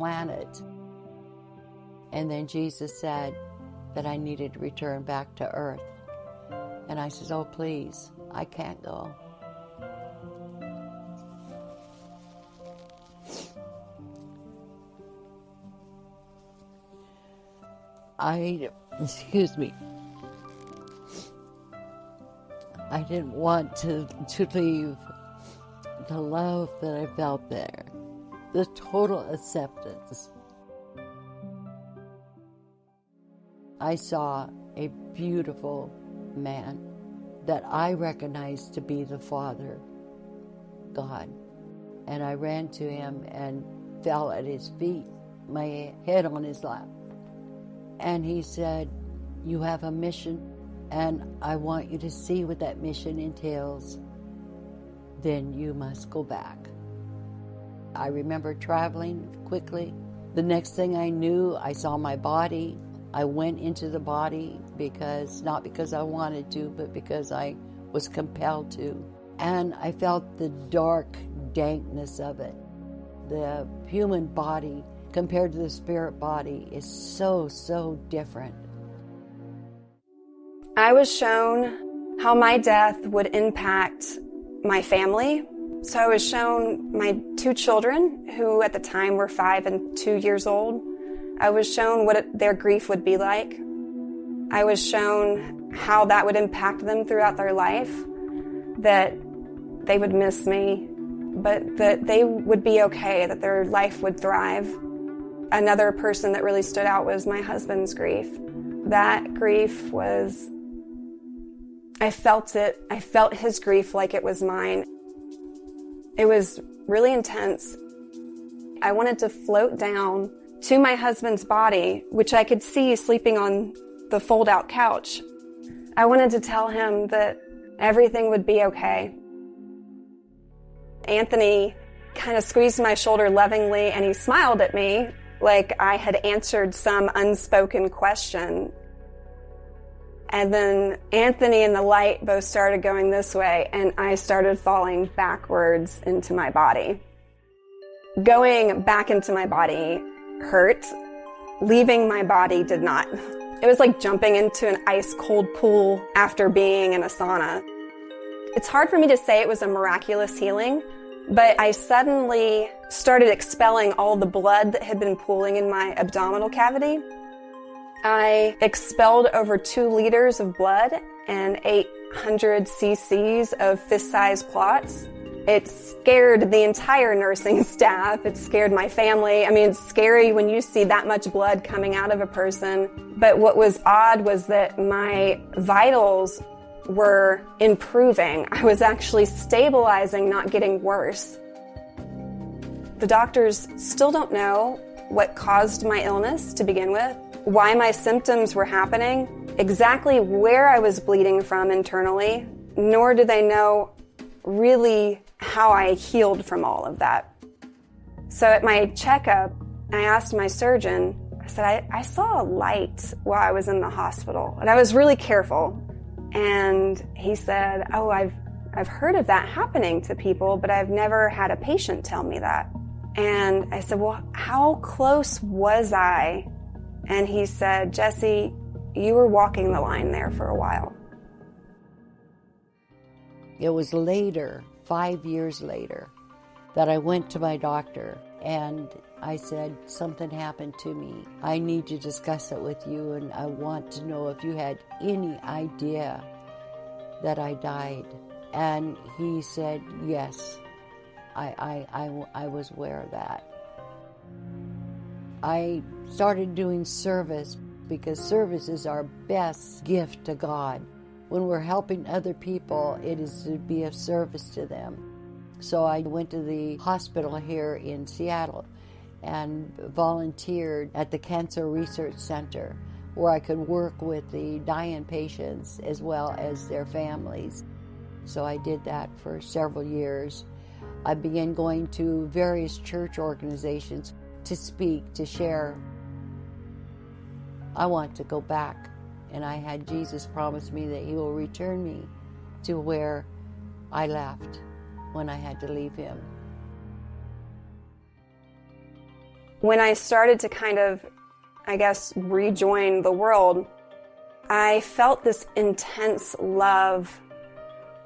planet. And then Jesus said that I needed to return back to earth. And I said, oh, please, I can't go. Excuse me. I didn't want to leave the love that I felt there, the total acceptance. I saw a beautiful man that I recognized to be the Father, God. And I ran to him and fell at his feet, my head on his lap. And he said, you have a mission, and I want you to see what that mission entails. Then you must go back. I remember traveling quickly. The next thing I knew, I saw my body. I went into the body not because I wanted to, but because I was compelled to. And I felt the dark dankness of it. The human body compared to the spirit body is so, so different. I was shown how my death would impact my family. So I was shown my 2 children, who at the time were 5 and 2 years old. I was shown what their grief would be like. I was shown how that would impact them throughout their life, that they would miss me, but that they would be okay, that their life would thrive. Another person that really stood out was my husband's grief. That grief was, I felt it. I felt his grief like it was mine. It was really intense. I wanted to float down to my husband's body, which I could see sleeping on the fold-out couch. I wanted to tell him that everything would be okay. Anthony kind of squeezed my shoulder lovingly, and he smiled at me like I had answered some unspoken question. And then Anthony and the light both started going this way, and I started falling backwards into my body. Going back into my body hurt. Leaving my body did not. It was like jumping into an ice-cold pool after being in a sauna. It's hard for me to say it was a miraculous healing, but I suddenly started expelling all the blood that had been pooling in my abdominal cavity. I expelled over 2 liters of blood and 800 cc's of fist-sized clots. It scared the entire nursing staff. It scared my family. I mean, it's scary when you see that much blood coming out of a person. But what was odd was that my vitals were improving. I was actually stabilizing, not getting worse. The doctors still don't know what caused my illness to begin with, why my symptoms were happening, exactly where I was bleeding from internally, nor do they know really how I healed from all of that. So at my checkup, I asked my surgeon, I said, I saw a light while I was in the hospital, and I was really careful. And he said, oh, I've heard of that happening to people, but I've never had a patient tell me that. And I said, well, how close was I? And he said, Jessie, you were walking the line there for a while. It was later, 5 years later, that I went to my doctor and I said, something happened to me. I need to discuss it with you, and I want to know if you had any idea that I died. And he said, yes, I was aware of that. I started doing service because service is our best gift to God. When we're helping other people, it is to be of service to them. So I went to the hospital here in Seattle and volunteered at the Cancer Research Center, where I could work with the dying patients as well as their families. So I did that for several years. I began going to various church organizations to speak, to share. I want to go back, and I had Jesus promise me that he will return me to where I left when I had to leave him. When I started to kind of, I guess, rejoin the world, I felt this intense love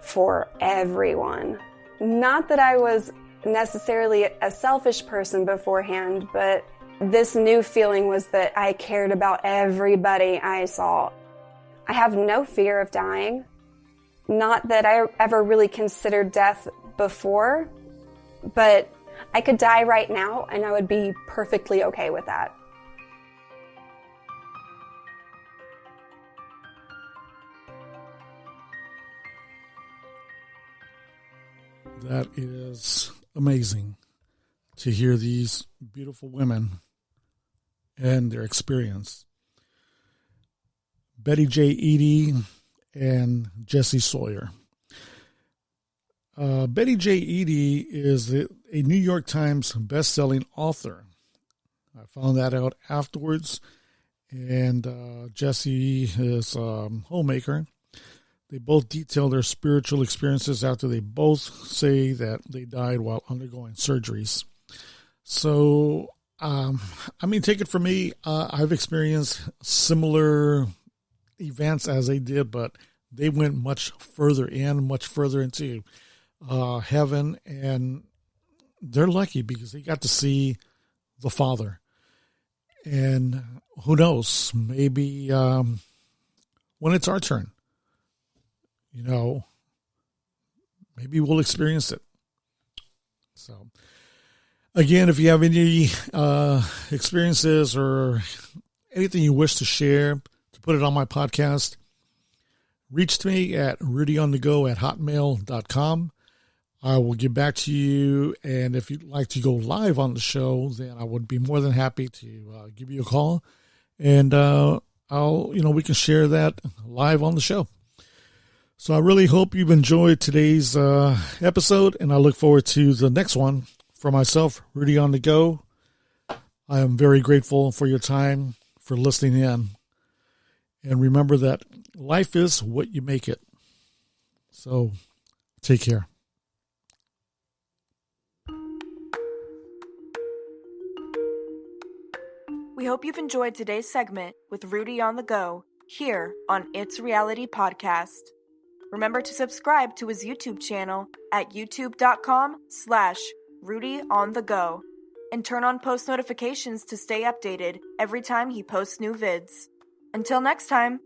for everyone. Not that I was necessarily a selfish person beforehand, but this new feeling was that I cared about everybody I saw. I have no fear of dying. Not that I ever really considered death before, but I could die right now and I would be perfectly okay with that. That is amazing to hear these beautiful women and their experience. Betty J. Eadie and Jessie Sawyer. Betty J. Eadie is a New York Times best-selling author. I found that out afterwards. And Jessie is a homemaker. They both detail their spiritual experiences after they both say that they died while undergoing surgeries. So, take it from me. I've experienced similar events as they did, but they went much further into heaven, and they're lucky because they got to see the Father. And who knows, maybe when it's our turn, maybe we'll experience it. So, again, if you have any experiences or anything you wish to share, to put it on my podcast, reach to me at rudyonthego@hotmail.com. I will get back to you, and if you'd like to go live on the show, then I would be more than happy to give you a call, and we can share that live on the show. So I really hope you've enjoyed today's episode, and I look forward to the next one. For myself, Rudy on the Go, I am very grateful for your time, for listening in. And remember that life is what you make it. So take care. We hope you've enjoyed today's segment with Rudy on the Go here on It's Reality Podcast. Remember to subscribe to his YouTube channel at youtube.com/RudyOnTheGo and turn on post notifications to stay updated every time he posts new vids. Until next time.